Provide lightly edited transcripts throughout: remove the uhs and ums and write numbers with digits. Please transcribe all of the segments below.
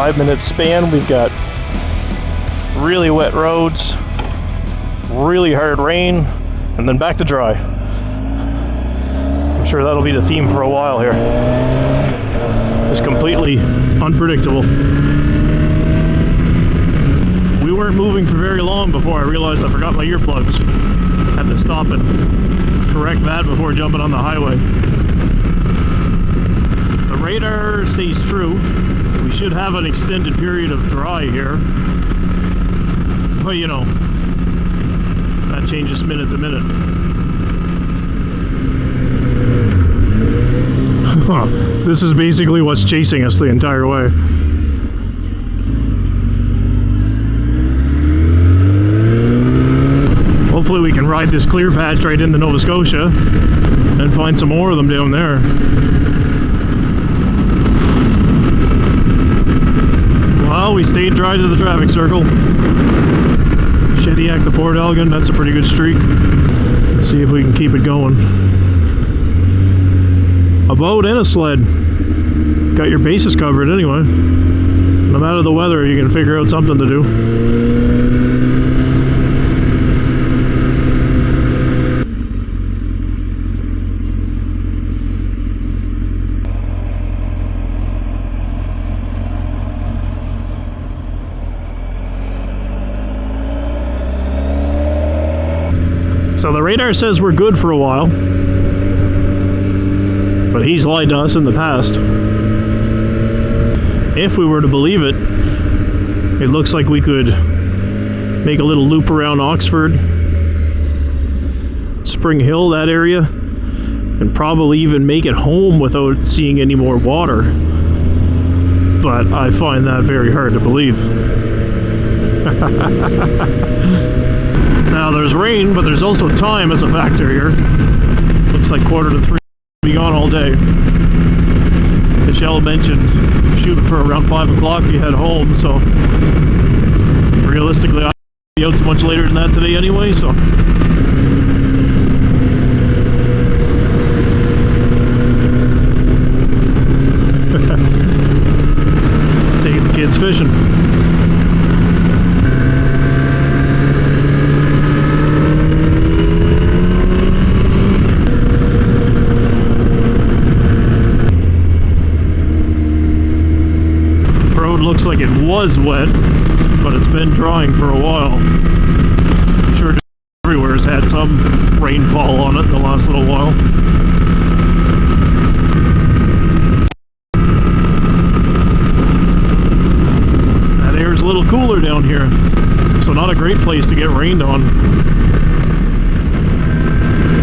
5-minute span, we've got really wet roads, really hard rain, and then back to dry. I'm sure that'll be the theme for a while here. It's completely unpredictable. We weren't moving for very long before I realized I forgot my earplugs. Had to stop and correct that before jumping on the highway. If the radar stays true, we should have an extended period of dry here. But you know, that changes minute to minute. This is basically what's chasing us the entire way. Hopefully we can ride this clear patch right into Nova Scotia and find some more of them down there. Well, we stayed dry to the traffic circle. Shediac to Port Elgin, that's a pretty good streak. Let's see if we can keep it going. A boat and a sled. Got your bases covered anyway. No matter the weather, you can figure out something to do. So the radar says we're good for a while, but he's lied to us in the past. If we were to believe it, it looks like we could make a little loop around Oxford, Spring Hill, that area, and probably even make it home without seeing any more water. But I find that very hard to believe. Now there's rain, but there's also time as a factor here. Looks like 2:45 to be gone all day. Michelle mentioned shooting for around 5 o'clock to head home, so realistically I'll be out too much later than that today anyway, so. Taking the kids fishing. Looks like it was wet, but it's been drying for a while. I'm sure everywhere has had some rainfall on it in the last little while. That air's a little cooler down here, so not a great place to get rained on.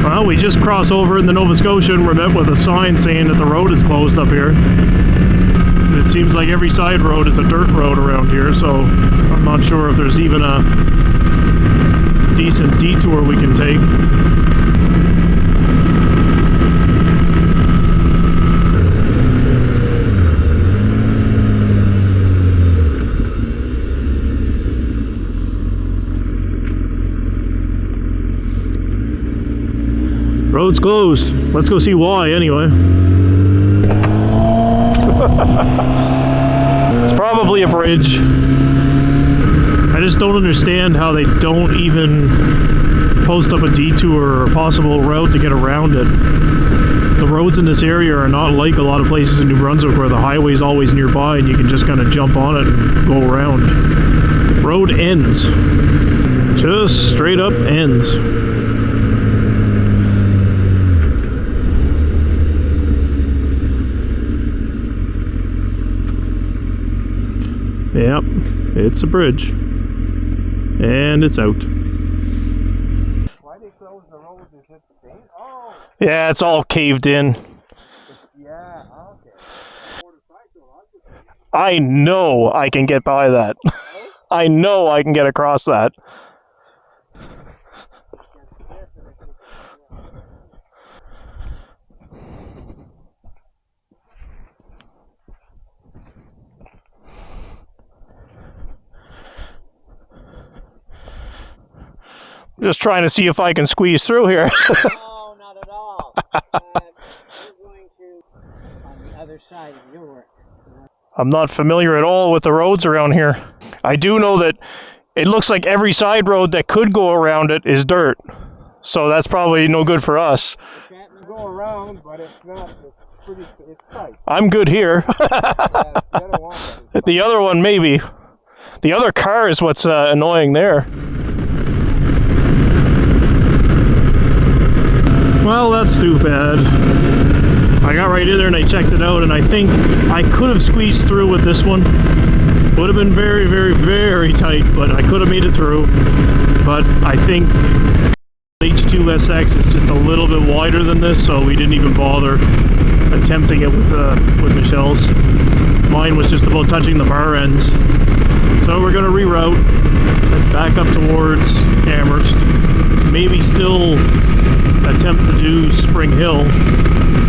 Well, we just crossed over in the Nova Scotia and we're met with a sign saying that the road is closed up here. It seems like every side road is a dirt road around here, so I'm not sure if there's even a decent detour we can take. Road's closed. Let's go see why anyway. It's probably a bridge. I just don't understand how they don't even post up a detour or a possible route to get around it. The roads in this area are not like a lot of places in New Brunswick where the highway's always nearby and you can just kind of jump on it and go around. Road ends. Just straight up ends. Yep, it's a bridge. And it's out. Why they close the road? Is it the same? Oh! Yeah, it's all caved in. Yeah, okay. I know I can get by that. I know I can get across that. Just trying to see if I can squeeze through here. No, not at all. We're going to on the other side of your work. I'm not familiar at all with the roads around here. I do know that it looks like every side road that could go around it is dirt. So that's probably no good for us. You can't go around, but it's not, it's tight. I'm good here. Yeah, the other one is The other one, maybe. The other car is what's annoying there. Well, that's too bad. I got right in there and I checked it out, and I think I could have squeezed through with this one. Would have been very, very, very tight, but I could have made it through. But I think H2SX is just a little bit wider than this, so we didn't even bother attempting it with Michelle's. Mine was just about touching the bar ends. So we're going to reroute and back up towards Amherst. Maybe still attempt to do Spring Hill,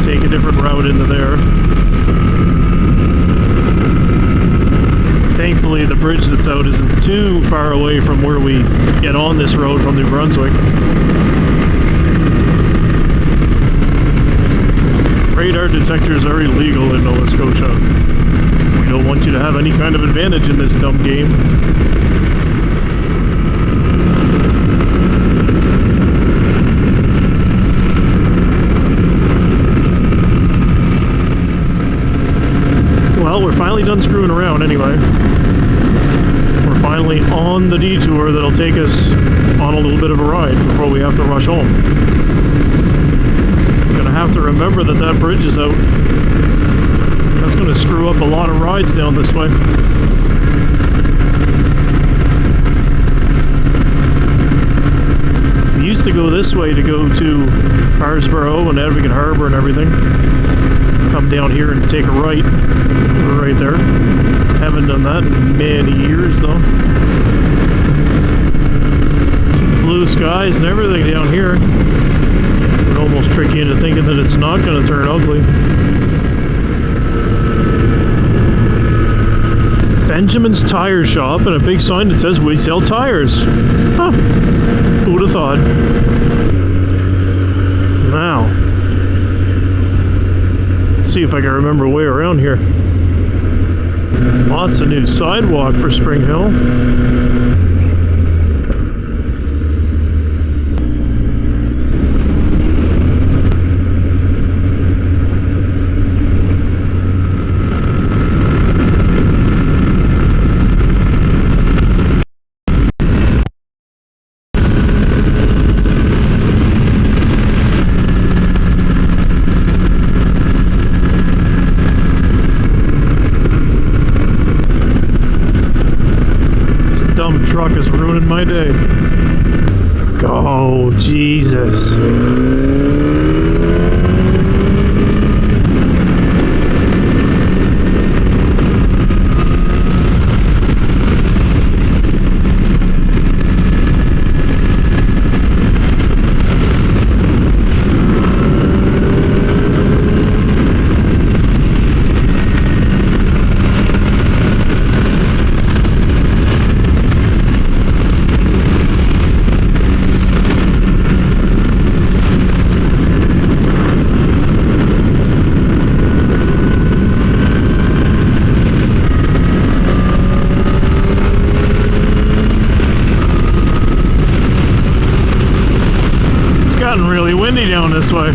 take a different route into there. Thankfully the bridge that's out isn't too far away from where we get on this road from New Brunswick. Radar detectors are illegal in Nova Scotia. We don't want you to have any kind of advantage in this dumb game. Well, we're finally done screwing around anyway. We're finally on the detour that'll take us on a little bit of a ride before we have to rush home. Gonna have to remember that that bridge is out. That's gonna screw up a lot of rides down this way. We used to go this way to go to Harsborough and Advocate Harbor and everything. Come down here and take a right. We're right there. Haven't done that in many years though. Blue skies and everything down here. Would almost trick you into thinking that it's not going to turn ugly. Benjamin's Tire Shop and a big sign that says we sell tires. Huh. Who would have thought? Now, let's see if I can remember a way around here. Lots of new sidewalk for Spring Hill. Truck is ruining my day. Go, Jesus. Really windy down this way.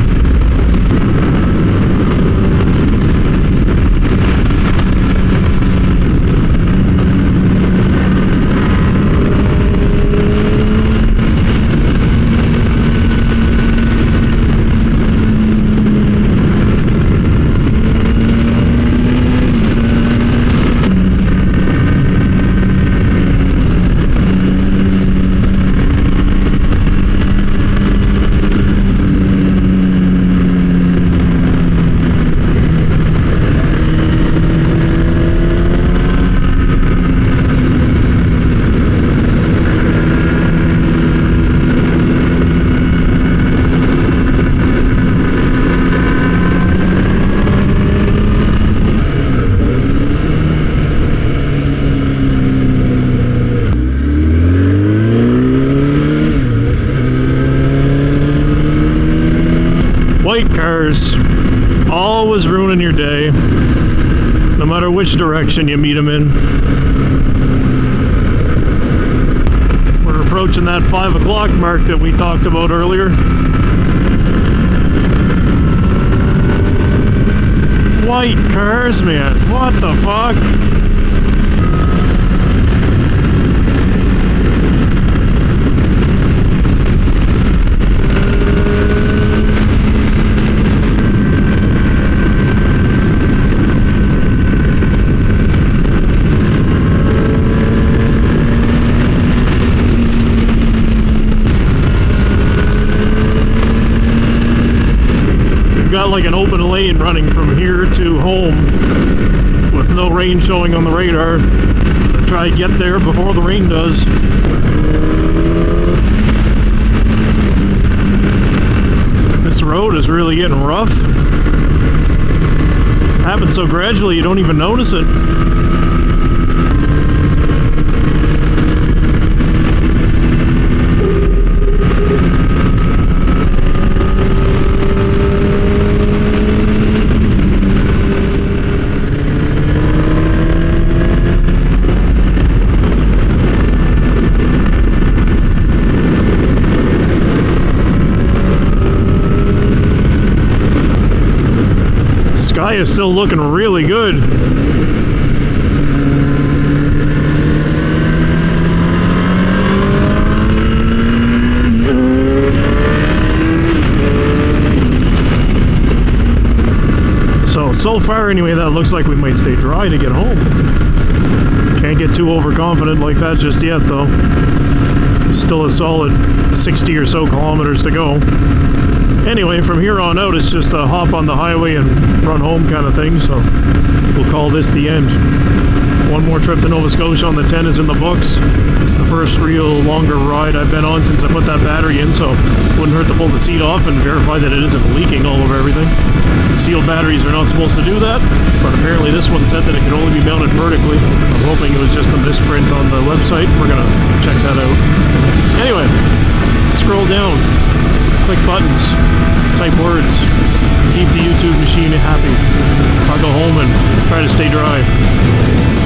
White cars, always ruining your day. no matter which direction you meet them in. We're approaching that 5 o'clock mark that we talked about earlier. White cars, man. What the fuck? Got like an open lane running from here to home with no rain showing on the radar. Try to get there before the rain does. This road is really getting rough. It happens so gradually you don't even notice it. Sky is still looking really good. So far anyway, that looks like we might stay dry to get home. Can't get too overconfident like that just yet though. Still a solid 60 or so kilometers to go. Anyway, from here on out, it's just a hop on the highway and run home kind of thing, so we'll call this the end. One more trip to Nova Scotia on the 10 is in the books. It's the first real longer ride I've been on since I put that battery in, so it wouldn't hurt to pull the seat off and verify that it isn't leaking all over everything. Sealed batteries are not supposed to do that, but apparently this one said that it could only be mounted vertically. I'm hoping it was just a misprint on the website. We're gonna check that out. Anyway, scroll down. Click buttons, type words, keep the YouTube machine happy. I'll go home and try to stay dry.